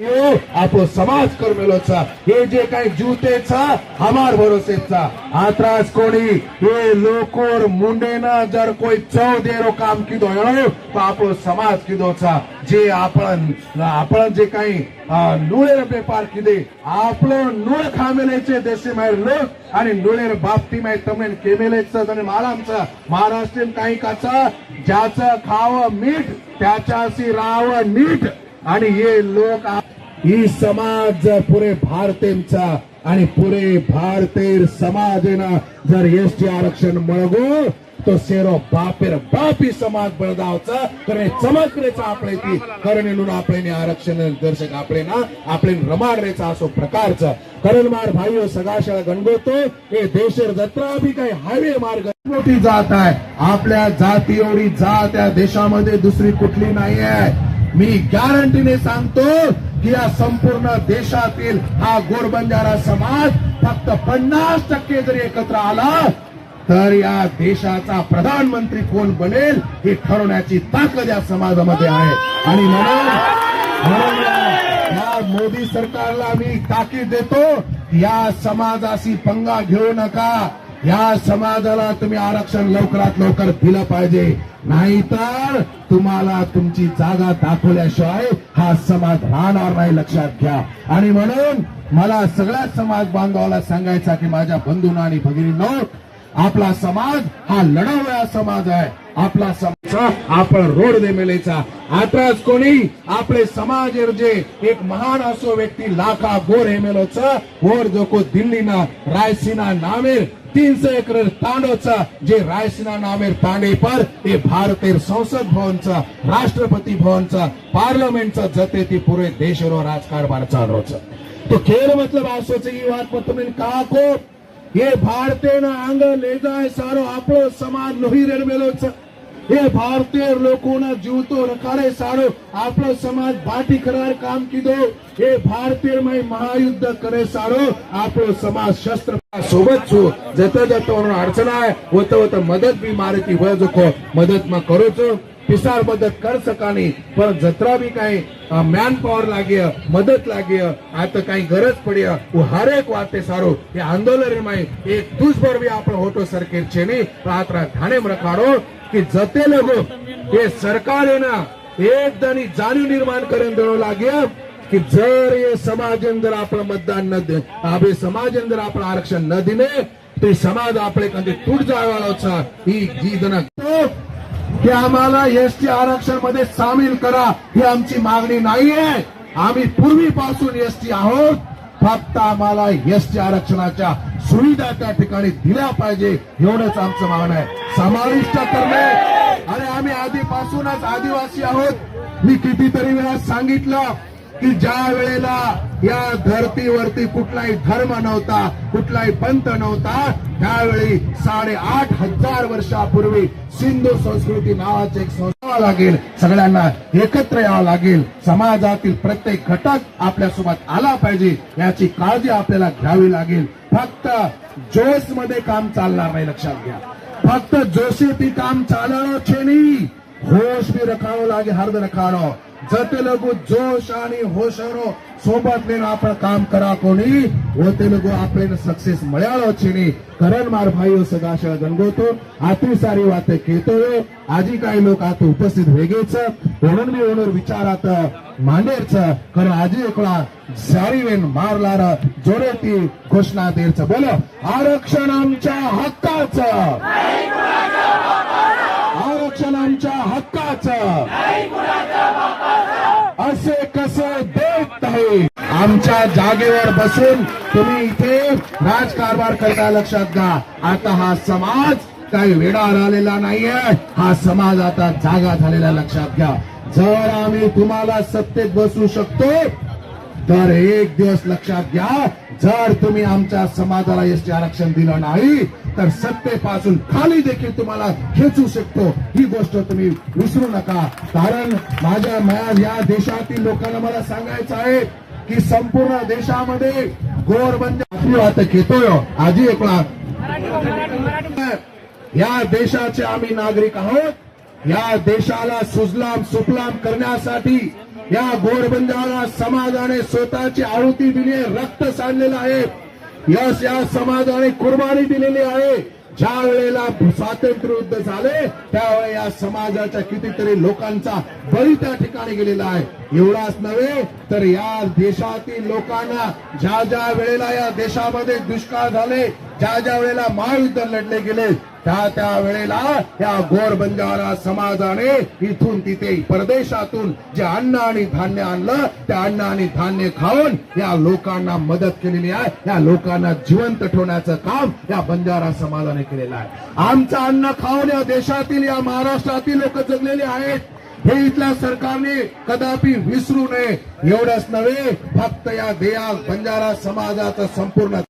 आपलो समाज कर्मेलोचा हे जे काही जुतेचा हमार भरोसेचा आत्रास कोणी हे लोकोर मुंडेना जर कोई चव देरो काम किदो तो आपलो समाज किदोचा जे आपण जे काही नुळेर व्यापार किदे आपलो नुळ खामेलेचे देशे माहेर लोक आणि नुळेर बाबती माहीत तमेन केमेलेचं आणि मालामचं महाराष्ट्रीयन काही काचा ज्याचं खाव मीठ त्याच्याशी राव नीट आणि हे लोक ही समाज पुरे भारतेंचा आणि पुरे भारतेर समाजेना जर एसटी आरक्षण मळगो तो सेरो बापेर बापी समाज बळदावचा करे चमकरेचा आपले ती करणे नुन आपले आरक्षण दर्शक आपले ना आपले रमाडरेचा असो प्रकारचा करणमार भाईओ सगाशाळा गणगोतो हे देशर जत्रा भी काही हायवे मार्ग मोठी जात आहे आपल्या जाती एवढी जात या देशामध्ये दुसरी कुठली नाही आहे मी गॅरंटीने सांगतो की या संपूर्ण देशातील हा गोरबंजारा समाज फक्त 50% जरी एकत्र आला तर या देशाचा प्रधानमंत्री कोण बनेल हे ठरवण्याची ताकद या समाजामध्ये आहे आणि म्हणून या मोदी सरकारला मी ताकीद देतो या समाजाशी पंगा घेऊ नका या समाजाला तुम्ही आरक्षण लवकरात लवकर दिलं पाहिजे नाहीतर तुम्हाला तुमची जागा दाखवल्याशिवाय हा समाज राहणार नाही लक्षात घ्या आणि म्हणून मला सगळ्या समाज बांधवाला सांगायचा की माझ्या बंधूंना आणि भगिनींनो आपला समाज हा लढवणारा समाज आहे आपला समाज आपण रोड दे मेलेचा आताच कोणी आपले समाज जे एक महान असो व्यक्ती लाखा गोर हेमेलोचा गोर जो को दिल्लीना रायसीना नामेर 300 एकड़ तांडोचा जे रायसीना नामेर तांडे पर ये भारतेर संसद भवनचा राष्ट्रपति भवनचा पार्लियामेंटचा जते ती पूरे देशरो राजकारभार चालरोचा तो खेल मतलब आसोचे की बात पर तुमने कहा को ये भारतीय ना आंग ले जाए सारो आपलो समाज लोही रेड मेलोच ये भारतीय लोगों ना जीवतो रखारे सारो आपलो समाज बाटी करार काम की दो ये भारतीय में महायुद्ध करे सारो आपलो समाज शस्त्र सोबत छो जता जता अडचण आहे होत मदत भी मारती हो जो मदत में करो छो पिसार मदत कर सकानी पण जत्रा भी काही मॅन पॉवर लागे मदत लागे आता काही गरज पड़ी वो हर एक वाते सारो ये आंदोलन में एक दुष्बर भी आपण होटो सरकार छेनी आत्रा ठाणे में रखाड़ो कि जते लोगो ये सरकार है ना एक दनी जाणीव निर्माण करून देणो लागे कि जर ये समाज अंदर आपण मतदान न दे आबे समाज अंदर आपण आरक्षण न दिले तो समाज आपले कधी तुट जावाळोचा ही जी जन की आम्हाला एसटी आरक्षण मध्ये सामील करा ही आमची मागणी नाहीये आम्ही पूर्वीपासून एसटी आहोत फक्त आम्हाला एसटी आरक्षणाच्या सुविधा त्या ठिकाणी दिल्या पाहिजे एवढंच आमचं मागणं आहे समाविष्ट करणे अरे आम्ही आधीपासूनच आदिवासी आहोत मी कितीतरी वेळा सांगितलं की ज्या वेळेला या धरतीवरती कुठलाही धर्म नव्हता कुठलाही पंथ नव्हता त्यावेळी 8,500 वर्षापूर्वी सिंधू संस्कृती नावाचे एक संस्था लागेल सगळ्यांना एकत्र यावं लागेल समाजातील प्रत्येक घटक आपल्यासोबत आला पाहिजे याची काळजी आपल्याला घ्यावी लागेल फक्त जोश मध्ये काम चालणार नाही लक्षात घ्या फक्त जोशीती काम चालणार छेनी होश भी रखावं लागे हर्द रखाणो जते लोग जोश आणि होशरो सोबत लेन आपण काम करा कोणी होते लोग आपल्याला सक्सेस मिळालो छेनी करण मार भाईओ सगाशा गणगोतो आती सारी वाते केतोय आजी काही लोक आता उपस्थित वेगेच म्हणून मी ओनर विचारात मांडेरच कारण आजी एकला सारी वेन मारलार जोरे ती घोषणा देरच बोलो आरक्षण आमच्या हक्काचं आरक्षण आमच्या हक्काचं असे कसं देत नाही आमच्या जागेवर बसून तुम्ही इथे राजकारभार करता लक्षात घ्या आता हा समाज काही वेडा आलेला नाहीये हा समाज आता जागा झालेला लक्षात घ्या जर आम्ही तुम्हाला सत्तेत बसू शकतो तर एक दिवस लक्षात घ्या जर तुम्ही आमच्या समाजाला एसटी आरक्षण दिलं नाही तर सत्तेपासून खाली देखील तुम्हाला खेचू शकतो ही गोष्ट तुम्ही विसरू नका कारण माझ्या या देशातील लोकांना मला सांगायचं आहे की संपूर्ण देशामध्ये गोरबंदी आता घेतोय आजी एकला या देशाचे आम्ही नागरिक आहोत या देशाला सुजलाम सुफलाम करण्यासाठी या गोर बंजारा समाजाने स्वतःची आहुती दिली आहे, रक्त सांडलेलं आहे. यश या समाजाने कुर्बानी दिलेली आहे. ज्या वेळेला स्वातंत्र्य युद्ध झाले त्यावेळेला या समाजाच्या कितीतरी लोकांचा बळी त्या ठिकाणी गेलेला आहे. एवढाच नव्हे तर या देशातील लोकांना ज्या ज्या वेळेला या देशामध्ये दुष्काळ झाले, ज्या ज्या वेळेला महायुद्ध लढले गेले त्या वेळेला या गोर बंजारा समाजाने इथून तिथे परदेशातून जे अन्न आणि धान्य आणलं त्या अन्न आणि धान्य खाऊन या लोकांना मदत केलेली आहे. या लोकांना जिवंत ठेवण्याचं काम या बंजारा समाजाने केलेलं आहे. आमचं अन्न खाऊन या देशातील या महाराष्ट्रातील लोक जगलेले आहेत. हे इथल्या सरकारने कदापि विसरू नये. एवढंच नव्हे, फक्त या बंजारा समाजाचं संपूर्ण